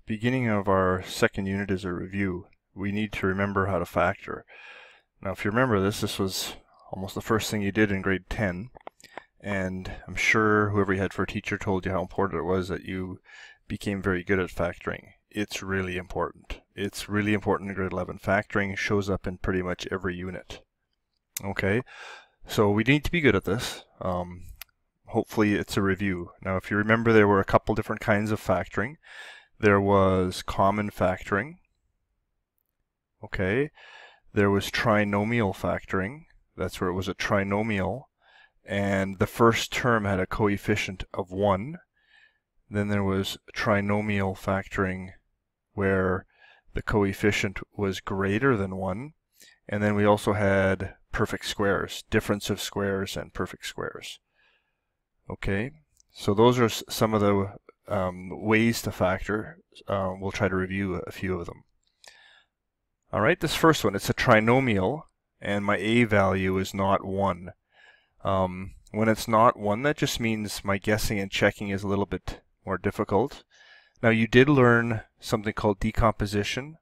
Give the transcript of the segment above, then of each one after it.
Beginning of our second unit is a review. We need to remember how to factor. Now if you remember this was almost the first thing you did in grade 10, and I'm sure whoever you had for a teacher told you how important it was that you became very good at factoring. It's really important. It's really important in grade 11. Factoring shows up in pretty much every unit. Okay, so we need to be good at this. Hopefully it's a review. Now if you remember, there were a couple different kinds of factoring. There was common factoring. Okay, there was trinomial factoring. That's where it was a trinomial, and the first term had a coefficient of 1. Then there was trinomial factoring where the coefficient was greater than 1. And then we also had perfect squares, difference of squares and perfect squares. Okay, so those are some of the ways to factor. We'll try to review a few of them. All right, this first one, it's a trinomial, and my a value is not 1. When it's not 1, that just means my guessing and checking is a little bit more difficult. Now you did learn something called decomposition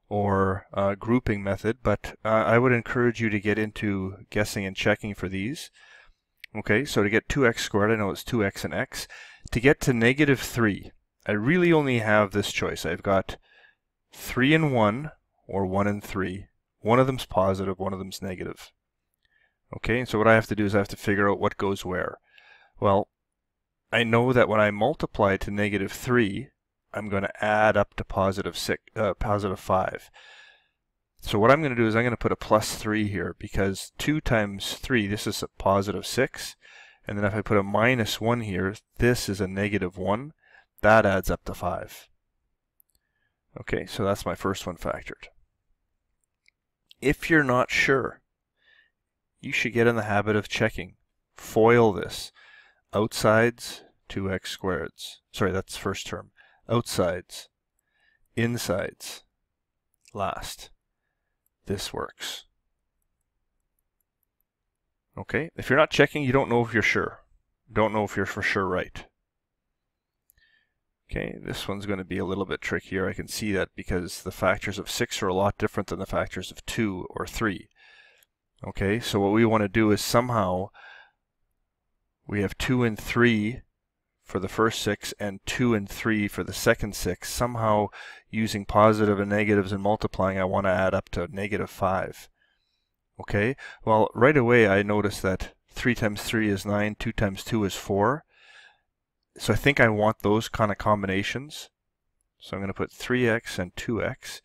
or grouping method, but I would encourage you to get into guessing and checking for these. Okay, so to get 2x squared, I know it's 2x and x. To get to -3, I really only have this choice. I've got 3 and 1 or 1 and 3. One of them's positive, one of them's negative. Okay, so what I have to do is I have to figure out what goes where. Well, I know that when I multiply to -3, I'm going to add up to positive 5. So what I'm going to do is I'm going to put a +3 here, because 2 times 3, this is a positive 6. And then if I put a -1 here, this is a -1. That adds up to 5. Okay, so that's my first one factored. If you're not sure, you should get in the habit of checking. FOIL this. Outsides, 2x squareds. Sorry, that's first term. Outsides, insides, last. This works. Okay, if you're not checking, you don't know if you're sure. Don't know if you're for sure right. Okay, this one's going to be a little bit trickier. I can see that because the factors of 6 are a lot different than the factors of 2 or 3. Okay, so what we want to do is somehow we have 2 and 3 for the first 6 and 2 and 3 for the second 6. Somehow using positive and negatives and multiplying, I want to add up to -5. Okay, well right away I notice that 3 times 3 is 9, 2 times 2 is 4. So I think I want those kind of combinations. So I'm going to put 3x and 2x,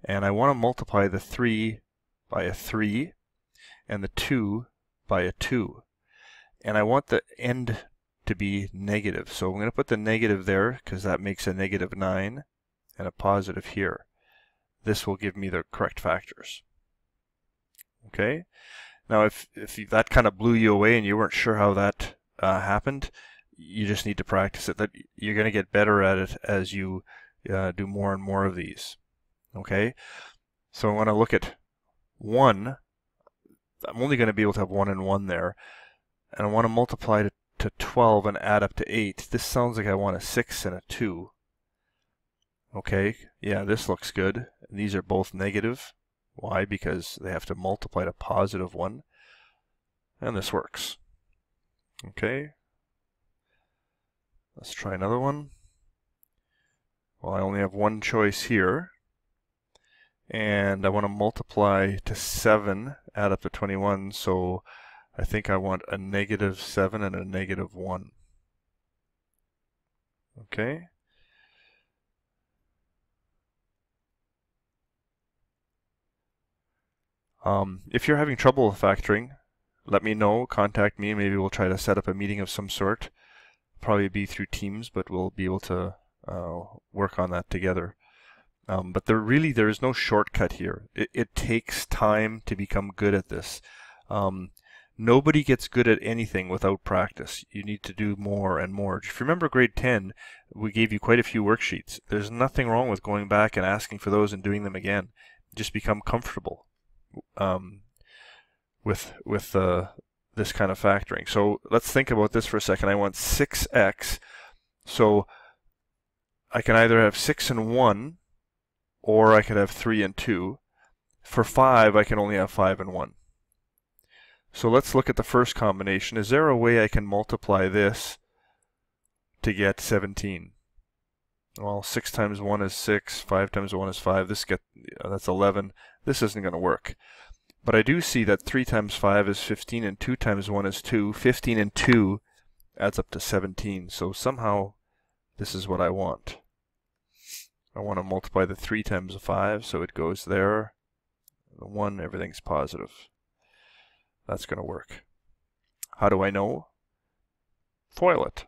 and I want to multiply the 3 by a 3 and the 2 by a 2. And I want the end to be negative. So I'm going to put the negative there because that makes a -9 and a positive here. This will give me the correct factors. Okay. Now if that kind of blew you away and you weren't sure how that happened, you just need to practice it. That you're going to get better at it as you do more and more of these. Okay. So I want to look at 1. I'm only going to be able to have 1 and 1 there. And I want to multiply to 12 and add up to 8. This sounds like I want a 6 and a 2. Okay, yeah, this looks good. These are both negative. Why? Because they have to multiply to +1. And this works. Okay. Let's try another one. Well, I only have one choice here. And I want to multiply to 7, add up to 21, so I think I want a -7 and a -1. Okay. If you're having trouble with factoring, let me know, contact me, maybe we'll try to set up a meeting of some sort. Probably be through Teams, but we'll be able to work on that together. But there is no shortcut here. It takes time to become good at this. Nobody gets good at anything without practice. You need to do more and more. If you remember grade 10, we gave you quite a few worksheets. There's nothing wrong with going back and asking for those and doing them again. Just become comfortable with this kind of factoring. So let's think about this for a second. I want 6x. So I can either have 6 and 1, or I could have 3 and 2. For 5, I can only have 5 and 1. So let's look at the first combination. Is there a way I can multiply this to get 17? Well, 6 times 1 is 6, 5 times 1 is 5. That's 11. This isn't going to work. But I do see that 3 times 5 is 15, and 2 times 1 is 2. 15 and 2 adds up to 17. So somehow this is what I want. I want to multiply the 3 times the 5, so it goes there. The 1, everything's positive. That's going to work. How do I know? Foil it,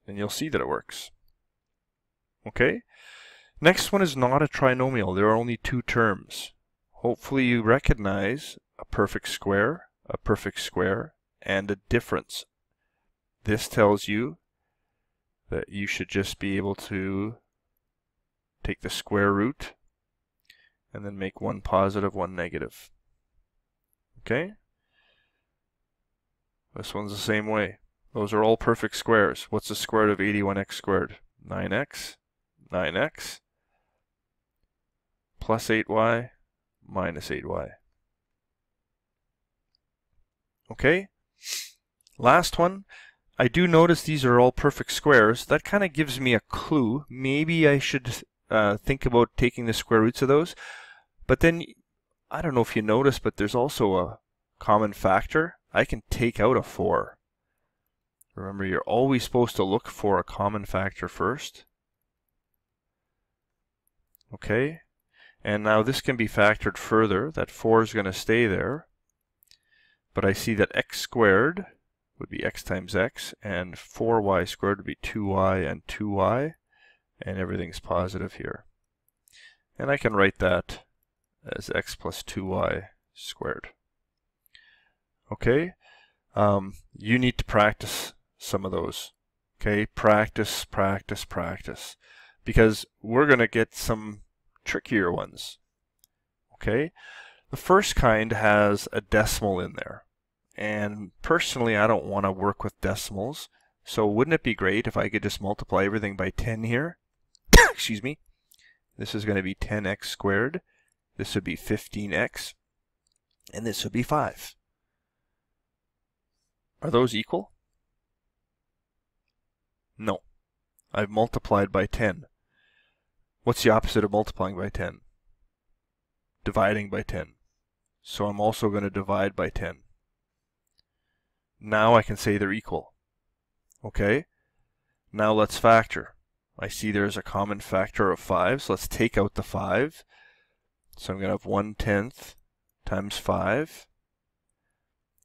and you'll see that it works. Okay? Next one is not a trinomial. There are only 2 terms. Hopefully you recognize a perfect square, and a difference. This tells you that you should just be able to take the square root and then make one positive, one negative. Okay? This one's the same way. Those are all perfect squares. What's the square root of 81x squared? 9x, 9x, plus 8y, minus 8y. Okay? Last one. I do notice these are all perfect squares. That kind of gives me a clue. Maybe I should think about taking the square roots of those. But then, I don't know if you notice, but there's also a common factor. I can take out a 4. Remember, you're always supposed to look for a common factor first. Okay? And now this can be factored further. That 4 is going to stay there. But I see that x squared would be x times x, and 4y squared would be 2y and 2y, and everything's positive here. And I can write that as x plus 2y squared. Okay? You need to practice some of those. Okay? Practice, practice, practice. Because we're going to get some trickier ones. Okay? The first kind has a decimal in there. And personally, I don't want to work with decimals. So wouldn't it be great if I could just multiply everything by 10 here? Excuse me. This is going to be 10x squared. This would be 15x. And this would be 5. Are those equal? No. I've multiplied by 10. What's the opposite of multiplying by 10? Dividing by 10. So I'm also going to divide by 10. Now I can say they're equal. Okay? Now let's factor. I see there's a common factor of 5, so let's take out the 5. So I'm going to have 1/10 times 5.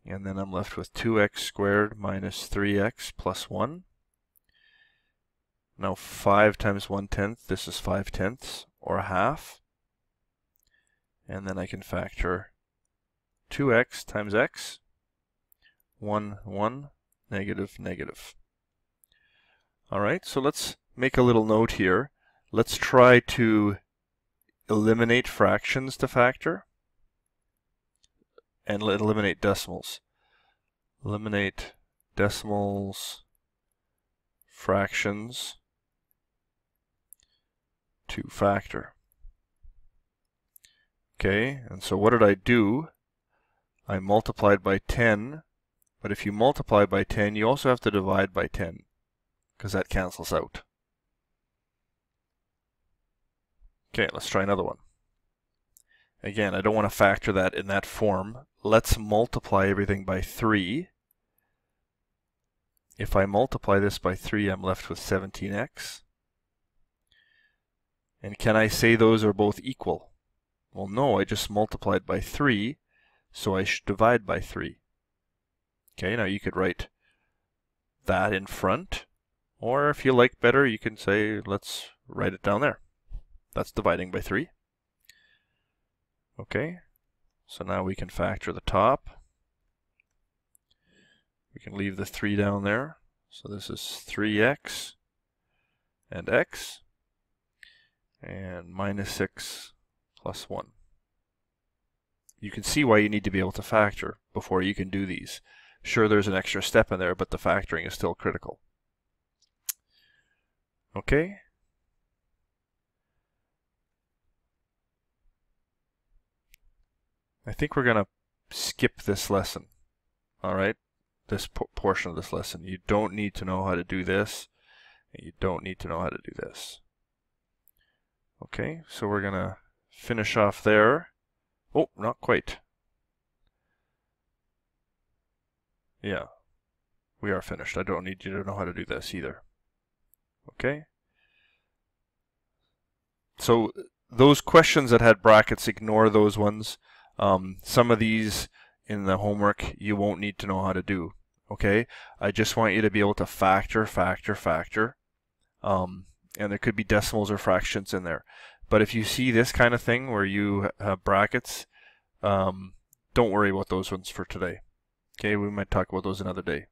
And then I'm left with 2x squared minus 3x plus 1. Now 5 times 1/10, this is 5/10, or a half. And then I can factor 2x times x. 1, 1, negative, negative. Alright, so let's make a little note here. Let's try to eliminate fractions to factor. And eliminate decimals. Eliminate decimals, fractions to factor. Okay, and so what did I do? I multiplied by 10, but if you multiply by 10, you also have to divide by 10, because that cancels out. Okay, let's try another one. Again, I don't want to factor that in that form. Let's multiply everything by 3. If I multiply this by 3, I'm left with 17x. And can I say those are both equal? Well, no, I just multiplied by 3, so I should divide by 3. Okay, now you could write that in front, or if you like better, you can say, let's write it down there. That's dividing by 3. Okay, so now we can factor the top. We can leave the 3 down there. So this is 3x and x, and minus 6 plus 1. You can see why you need to be able to factor before you can do these. Sure, there's an extra step in there, but the factoring is still critical. Okay, I think we're going to skip this lesson. All right, this portion of this lesson. You don't need to know how to do this, and you don't need to know how to do this. Okay, so we're going to finish off there. Oh, not quite. Yeah, we are finished. I don't need you to know how to do this either. Okay? So those questions that had brackets, ignore those ones. Some of these in the homework you won't need to know how to do. Okay? I just want you to be able to factor. And there could be decimals or fractions in there. But if you see this kind of thing where you have brackets, don't worry about those ones for today. Okay, we might talk about those another day.